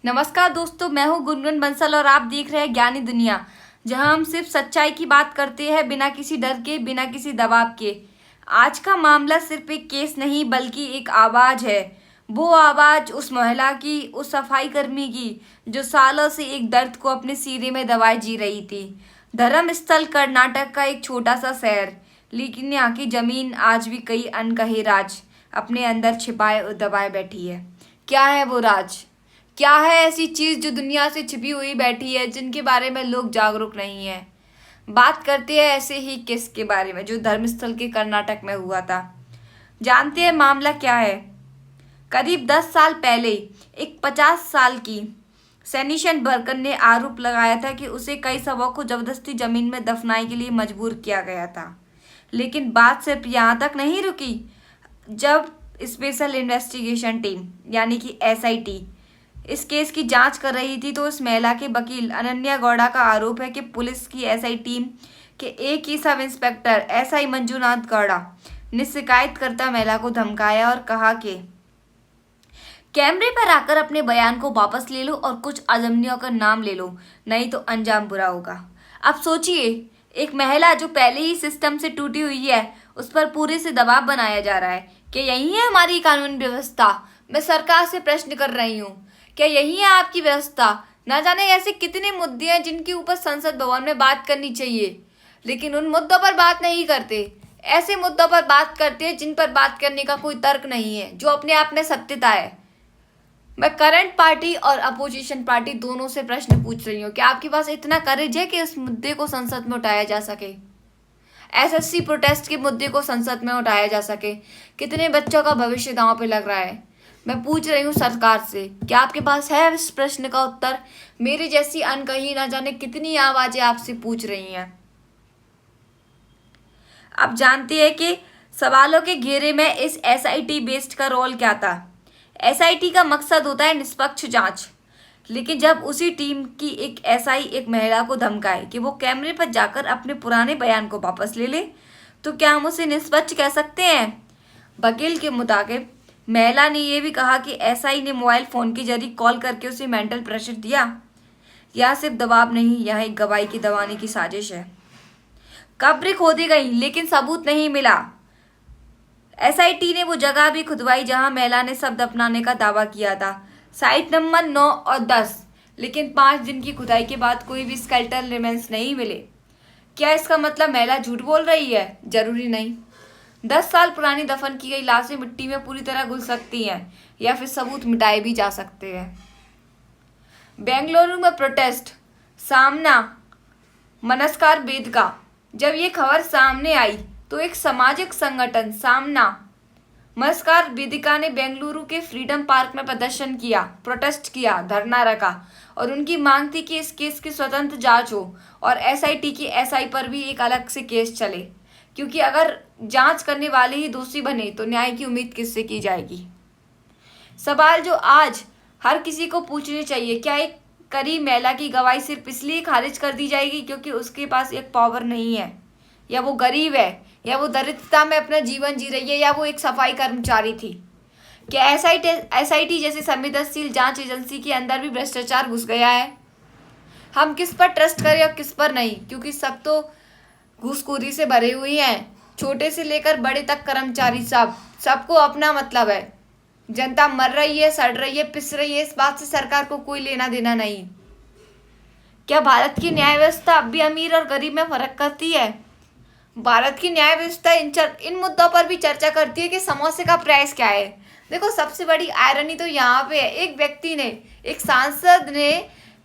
नमस्कार दोस्तों, मैं हूं गुनगुन बंसल और आप देख रहे हैं ज्ञानी दुनिया, जहां हम सिर्फ सच्चाई की बात करते हैं, बिना किसी डर के, बिना किसी दबाव के। आज का मामला सिर्फ एक केस नहीं बल्कि एक आवाज है। वो आवाज उस महिला की, उस सफाई कर्मी की, जो सालों से एक दर्द को अपने सीने में दबाए जी रही थी। धर्म स्थल कर्नाटक का एक छोटा सा शहर, लेकिन यहाँ की जमीन आज भी कई अनकहे राज अपने अंदर छिपाए और दबाए बैठी है। क्या है वो राज? क्या है ऐसी चीज जो दुनिया से छिपी हुई बैठी है, जिनके बारे में लोग जागरूक नहीं है? बात करते हैं ऐसे ही केस के बारे में जो धर्मस्थल के कर्नाटक में हुआ था। जानते हैं मामला क्या है? करीब 10 साल पहले एक 50 साल की सैनिशन बर्कर ने आरोप लगाया था कि उसे कई शवों को जबरदस्ती जमीन में दफनाने के लिए मजबूर किया गया था। लेकिन बात सिर्फ यहाँ तक नहीं रुकी। जब स्पेशल इन्वेस्टिगेशन टीम यानी कि एसआईटी इस केस की जांच कर रही थी, तो इस महिला के वकील अनन्या गौड़ा का आरोप है कि पुलिस की एसआई टीम के एक ही sub inspector SI Manjunath Gowda ने शिकायतकर्ता महिला को धमकाया और कहा कि कैमरे पर आकर अपने बयान को वापस ले लो और कुछ अजमियों का नाम ले लो, नहीं तो अंजाम बुरा होगा। अब सोचिए, एक महिला जो पहले ही सिस्टम से टूटी हुई है, उस पर पूरे से दबाव बनाया जा रहा है। क्या यही है हमारी कानून व्यवस्था? मैं सरकार से प्रश्न कर रही हूँ, क्या यही है आपकी व्यवस्था? ना जाने ऐसे कितने मुद्दे हैं जिनके ऊपर संसद भवन में बात करनी चाहिए, लेकिन उन मुद्दों पर बात नहीं करते। ऐसे मुद्दों पर बात करते हैं जिन पर बात करने का कोई तर्क नहीं है, जो अपने आप में सत्यता है। मैं करंट पार्टी और अपोजिशन पार्टी दोनों से प्रश्न पूछ रही हूँ, क्या आपके पास इतना करेज है कि उस मुद्दे को संसद में उठाया जा सके? एसएससी प्रोटेस्ट के मुद्दे को संसद में उठाया जा सके? कितने बच्चों का भविष्य दांव पे लग रहा है। मैं पूछ रही हूँ सरकार से, क्या आपके पास है इस प्रश्न का उत्तर? मेरी जैसी अनकही ना जाने कितनी आवाजें आपसे पूछ रही हैं। आप जानते हैं कि सवालों के घेरे में इस एसआईटी बेस्ड का रोल क्या था? एसआईटी का मकसद होता है निष्पक्ष जांच, लेकिन जब उसी टीम की एक एसआई एक महिला को धमकाए कि वो कैमरे पर जाकर अपने पुराने बयान को वापस ले ले, तो क्या हम उसे निष्पक्ष कह सकते हैं? वकील के मुताबिक महिला ने यह भी कहा कि एसआई ने मोबाइल फोन के जरिए कॉल करके उसे मेंटल प्रेशर दिया। यह सिर्फ दबाव नहीं, यह एक गवाही की दबाने की साजिश है। कब्र खोदी गई लेकिन सबूत नहीं मिला। एसआईटी ने वो जगह भी खुदवाई जहां महिला ने शव दफनाने का दावा किया था, साइट नंबर 9 और 10, लेकिन 5 दिन की खुदाई के बाद कोई भी स्केलेटल रिमेन्स नहीं मिले। क्या इसका मतलब महिला झूठ बोल रही है? जरूरी नहीं। 10 साल पुरानी दफन की गई लाशें मिट्टी में पूरी तरह घुल सकती हैं, या फिर सबूत मिटाए भी जा सकते हैं। बेंगलुरु में प्रोटेस्ट सामना मनस्कार वेद का। जब ये खबर सामने आई तो एक सामाजिक संगठन सामना मनस्कार वेदिका ने बेंगलुरु के फ्रीडम पार्क में प्रदर्शन किया, प्रोटेस्ट किया, धरना रखा और उनकी मांग थी कि इस केस की स्वतंत्र जांच हो और एसआईटी की एसआई पर भी एक अलग से केस चले, क्योंकि अगर जांच करने वाले ही दोषी बने तो न्याय की उम्मीद किससे की जाएगी? सवाल जो आज हर किसी को पूछने चाहिए, क्या एक करीब महिला की गवाही सिर्फ इसलिए खारिज कर दी जाएगी क्योंकि उसके पास एक पावर नहीं है, या वो गरीब है, या वो दरिद्रता में अपना जीवन जी रही है, या वो एक सफाई कर्मचारी थी? क्या एसआईटी जैसे संवेदनशील जांच एजेंसी के अंदर भी भ्रष्टाचार घुस गया है? हम किस पर ट्रस्ट करें और किस पर नहीं, क्योंकि सब तो घूसखोरी से भरे हुई हैं। छोटे से लेकर बड़े तक कर्मचारी सबको अपना मतलब है। जनता मर रही है, सड़ रही है, पिस रही है, इस बात से सरकार को कोई लेना देना नहीं। क्या भारत की न्याय व्यवस्था अब भी अमीर और गरीब में फर्क करती है? भारत की न्याय व्यवस्था इन मुद्दों पर भी चर्चा करती है कि समोसे का प्राइस क्या है। देखो, सबसे बड़ी आयरनी तो यहाँ पे है, एक व्यक्ति ने, एक सांसद ने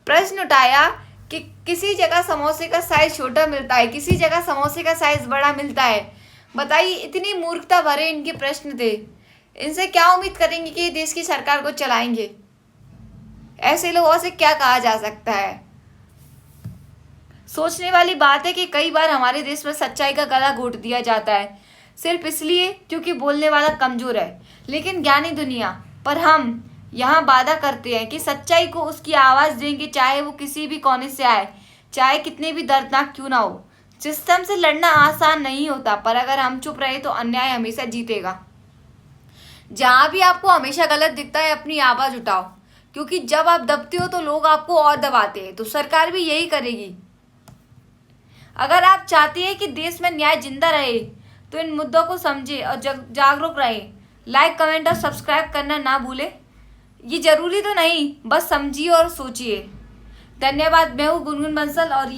प्रश्न उठाया कि किसी जगह समोसे का साइज छोटा मिलता है, किसी जगह समोसे का साइज बड़ा मिलता है। बताइए, इतनी मूर्खता भरे इनके प्रश्न थे। इनसे क्या उम्मीद करेंगे कि देश की सरकार को चलाएंगे? ऐसे लोगों से क्या कहा जा सकता है? सोचने वाली बात है कि कई बार हमारे देश में सच्चाई का गला घोट दिया जाता है, सिर्फ इसलिए क्योंकि बोलने वाला कमजोर है। लेकिन ज्ञानी दुनिया पर हम यहाँ वादा करते हैं कि सच्चाई को उसकी आवाज़ देंगे, चाहे वो किसी भी कोने से आए, चाहे कितने भी दर्दनाक क्यों ना हो। सिस्टम से लड़ना आसान नहीं होता, पर अगर हम चुप रहे तो अन्याय हमेशा जीतेगा। जहाँ भी आपको हमेशा गलत दिखता है, अपनी आवाज़ उठाओ, क्योंकि जब आप दबते हो तो लोग आपको और दबाते हैं, तो सरकार भी यही करेगी। अगर आप चाहते हैं कि देश में न्याय जिंदा रहे तो इन मुद्दों को समझे और जागरूक रहे। लाइक, कमेंट और सब्सक्राइब करना ना भूले। ये जरूरी तो नहीं, बस समझिए और सोचिए। धन्यवाद। मैं हूँ गुनगुन बंसल और